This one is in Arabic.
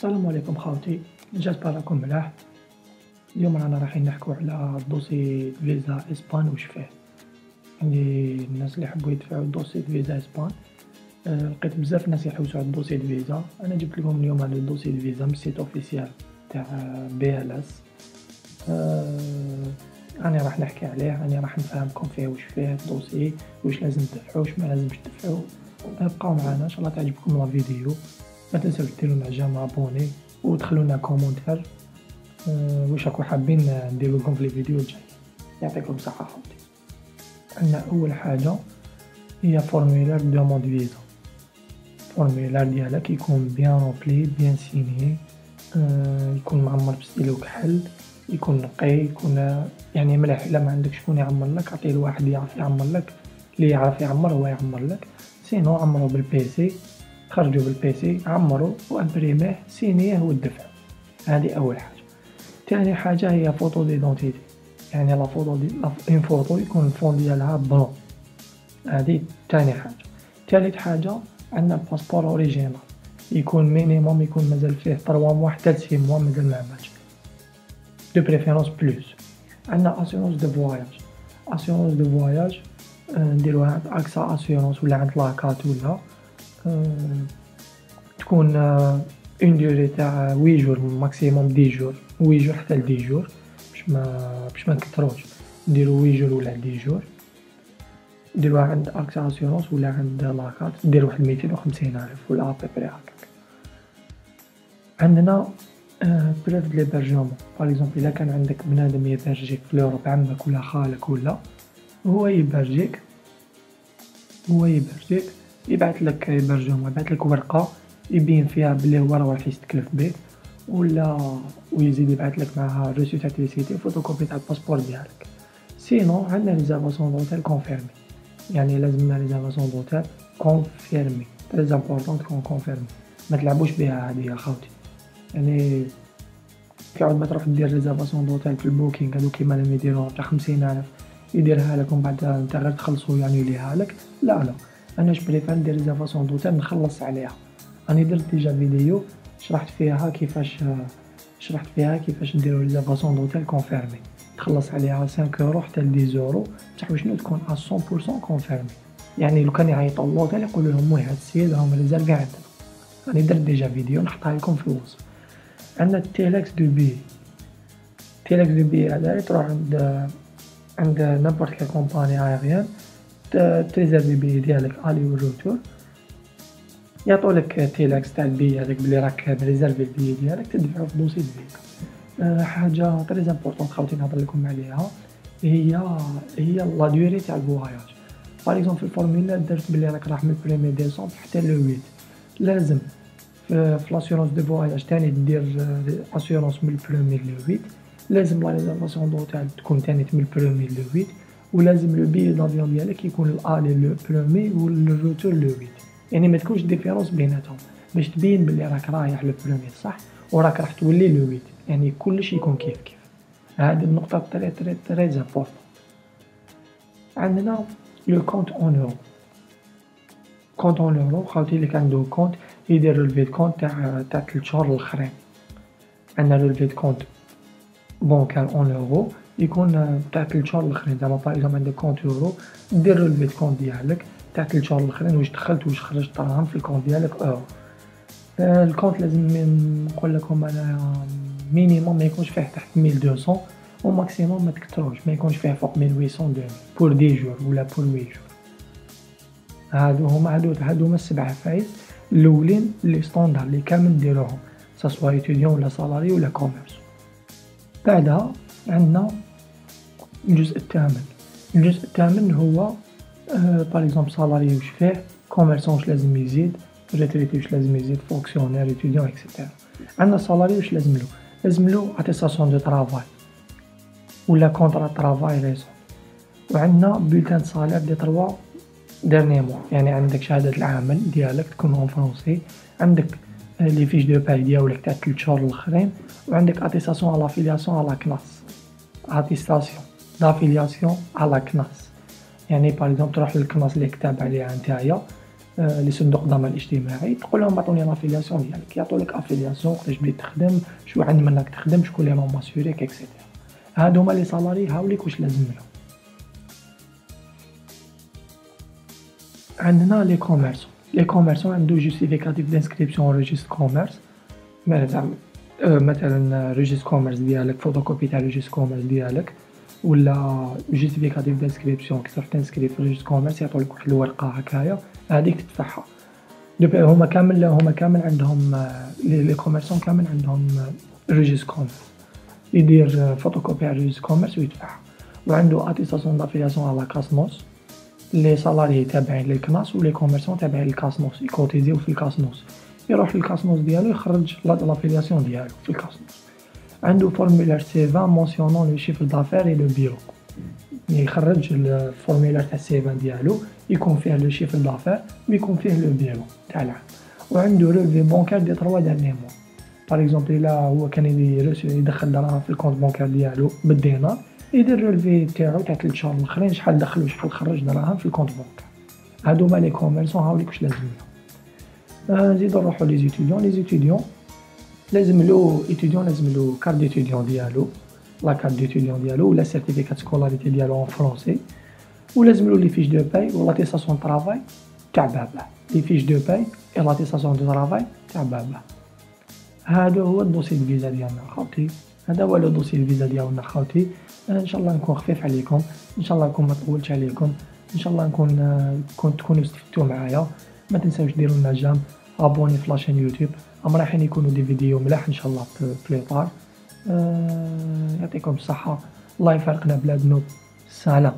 السلام عليكم خاوتي، جاسبر راكم ملاح. اليوم رانا رايحين نحكو على دوسي فيزا اسبان واش فيه. يعني الناس اللي يحبوا يدفعوا دوسي فيزا اسبان، لقيت بزاف ناس يحوسوا على دوسي فيزا. انا جبت لكم اليوم هذا دوسي فيزا من السيت اوفيسيال تاع BLS. انا راح نحكي عليه، انا راح نفهمكم فيه واش فيه الدوسي، واش لازم تدفعوا واش ما لازمش تدفعوا. بقاو معنا ان شاء الله تعجبكم لا فيديو. ما تنساوش ديروا لنا جيم ابوني ودخلوا لنا كومونتير واش راكم حابين نديرو لكم في الفيديو الجاي. يعطيكم الصحه خوتي. عندنا اول حاجه هي فورمولير دوموند فيزا. فورمولير ديالك يكون بيان رومبلي بيان سيني، يكون معمر بستيلو كحل، يكون نقي، يكون يعني مليح. الا ما عندك شكون يعمر لك عطيه لواحد يعرف يعمر لك، اللي يعرف يعمر هو يعمر لك. سينو عمرو بالبيسي، خرجوا بالبيسي عمروا وامبريميه سينيه ودفع. هذه اول حاجه. ثاني حاجه هي فوتو ديدونتيتي، يعني لا فوتو دي اون فوتو يكون الفون ديالها بلون. هذه ثاني حاجه. ثالث حاجه عندنا باسبور اوريجينال، يكون مينيموم يكون مازال فيه 3 موا حتى 6 موا مازال ما عملش، دو بريفيرونس بلوس. عندنا اسيورونس دو فواياج. اسيورونس دو فواياج نديروها عند اكسا اسيورونس ولا عند لاكات ولا تكون اون ديوري تاع 8 جور ماكسيموم 10 جور، 8 جور حتى ل 10 جور باش ما نكثروش. نديرو 8 جور ولا 10 جور. نديروها عند اكسا اسيورونس ولا عند لاكات، دير واحد 250 الف ولا ابري هكاك. عندنا بروف دو ليبرجمون. باغ اكزومبل الا كان عندك بنادم يبرجيك في لوروب، عمك ولا خالك ولا هو يبرجيك يبعث لك يبرجمون، يبعث لك ورقه يبين فيها بلي هو راه راح يستكلف بك، ولا ويزيد يبعث لك معها ريسيت تاع تريسيتي فوتوكوبي تاع الباسبور ديالك. سينو عندنا ريزيرفاسيون دوتيل كونفيرمي، يعني لازمنا ريزيرفاسيون دوتيل كونفيرمي، تري امبورطون تكون كونفيرمي. ما تلعبوش بها هذه يا خوتي. يعني كيعود ما تروح دير ريزيرفاسيون دوتيل في البوكينغ هادو كيما لم يديروا تاع 50,000 يديرها لك ومن بعد انت غير تخلصو يعني ليها لك. لا انا بريفير ندير ريزيرفاسيون دوتيل نخلص عليها. راني درت ديجا فيديو شرحت فيها كيفاش نديرو ريزيرفاسيون دوتيل كونفيرمي، تخلص عليها 5 يورو حتى ل 10 يورو بصح شنو تكون 100% كونفيرمي. يعني لو كان يعيطوا للوطيل يقولوا لهم وي هاد السيد راهم ريزيرفي عندنا. راني درت ديجا فيديو نحطها لكم في الوصف. عندنا تيليكس دو بي. تيليكس دو بي هذا تروح عند نابورت كال كومباني ايريان تريزيرفي بي ديالك الي والروتور، يعطولك تيليكس تاع البي هذاك بلي راك مريزيرفي البي ديالك تدفعو في دوسي فيزا. حاجه تري امبورطون خاوتي نهضر لكم عليها هي لا دوري تاع الفواياج. باغ اكزومبل في الفورمولا درت بلي راك راح من 1 ديسمبر حتى لو 8، لازم في لاسيورونس دو فواياج تاني دير اسيورونس من 1 لو 8. لازم لا ريزيرفاسيون دوتيل تكون تاني من 1 لو 8، ولازم لو بي دافيون ديالك يكون الالي لو 1 والروتور لو 8. يعني ما تكونش ديفيرونس بيناتهم باش تبين بلي راك رايح لو 1 صح وراك راح تولي لو 8، يعني كلش يكون كيف. هذه النقطه تري امبورطون. عندنا لو كونت اون اورو. كونت اون اورو خاوتي اللي عنده كونت يدير رولفي كونت تاع 3 شهور الاخرين. عندنا رولفي كونت بونكال اون اورو يكون تاع 3 شهور الاخرين. زعما باغ اكزومبل عندك كونت اورو دير رولفي كونت ديالك تاع 3 شهور الاخرين، واش دخلت واش خرجت دراهم في الكونت ديالك اورو. الكونت لازم نقول لكم انا مينيموم ما يكونش فيه تحت 1200 وماكسيموم ما تكثروش ما يكونش فيه فوق 1800 بور 10 جور ولا بور 8 جور. هادو 7 فايز الاولين لي ستوندار اللي كامل نديروهم سواء ايتوديون ولا سالاري ولا كوميرس. بعدها عندنا الجزء الثامن هو باغ اكزومبل سالاري واش فيه، كوميرسون واش لازم يزيد، ريتريتي واش لازم يزيد، فونكسيونير ايتوديون اكسيتيرا. عندنا سالاري واش لازم له اتيستاسيون دو طرافاي ولا كونطرا طرافاي ريسون. وعندنا بولتان دو سالير دي 3 ديرني موا، يعني عندك شهاده العمل ديالك تكون اون فرونسي، عندك لي فيش دو باي ديالك تاع 3 شهور الاخرين، وعندك اتيستاسيون على افيلياسيون على كلاس. اتيستاسيون دافيلياسيون على كلاس، يعني باغ اكزومبل تروح للكلاس اللي كتاب عليها نتايا لصندوق الضمان الاجتماعي، تقول لهم عطوني لافيلياسيون ديالك، يعطولك افيلياسيون وقتاش بديت تخدم، شو عند منك تخدم، شكون لي راهم ماسيوريك اكسيتيرا. هادو هما لي سالاري هاوليك واش لازم لهم. عندنا لي كوميرسون، لي كوميرسون عندو جوستيفيكاتيف دانسكريبسيون ريجيست كوميرس، مثلا ريجيست كوميرس ديالك، فوتوكوبي تاع ريجيست كوميرس ديالك، ولا جوستيفيكاتيف دانسكريبسيون كي تروح تنسكري في ريجيست كوميرس يعطولك واحد الورقه هكايا، هاذيك تدفعها. هما كامل عندهم لي كوميرسون كامل عندهم ريجيست كوميرس، يدير فوتوكوبي على ريجيست كوميرس ويدفعها. وعندو اتيستاسيون دافيلياسيون على كاسنوس، لي سالاريي تابعين للكناس و لي كوميرسون تابعين للكاسنوس، يكوتيزيو في الكاسنوس، يروح للكاسنوس ديالو يخرج لافيلياسيون ديالو في الكاسنوس. عندو فورمولير C20 مونسيونون لو شيفر دافير اي لو بيرو، يخرج الفورمولير تاع C20 ديالو يكون فيه لو شيفر دافير ويكون فيه لو بيرو تاع العام. وعندو رولفي بونكار دي 3 دانيي موا، باغ اكزومبل الا هو كان يدخل دراهم في الكونت بونكار ديالو بالدينار، يدير رولفي تاعو تاع 3 شهور الاخرين شحال دخل وشحال خرج دراهم في الكونت بونكار. هادو هما لي كوميرسون هاوليك واش لازم لهم. نزيدو نروحو لي زيتيديون. لي زيتيديون لازم له كارت ديتيديون ديالو، لا كارت ديتيديون ديالو ولا سيرتيفيكات سكولاريتي ديالو اون فرونسي، ولازم له لي فيش دو باي و لاتيستاسيون طرافاي تاع باباه، لي فيش دو باي اي لاتيستاسيون دو طرافاي تاع باباه. هذا هو الدوسي دو فيزا ديالنا خاوتي، هذا هو لو دوسي دو فيزا ديالنا خاوتي. ان شاء الله نكون خفيف عليكم، ان شاء الله نكون ما طولتش عليكم، ان شاء الله نكون تكونوا استفدتوا معايا. ما تنساوش ديروا لنا جام، ابوني في لاشين يوتيوب، راح يكونوا دي فيديو ملاح ان شاء الله في الاطار. يعطيكم الصحه، الله يفرقنا بلا ذنوب. سلام.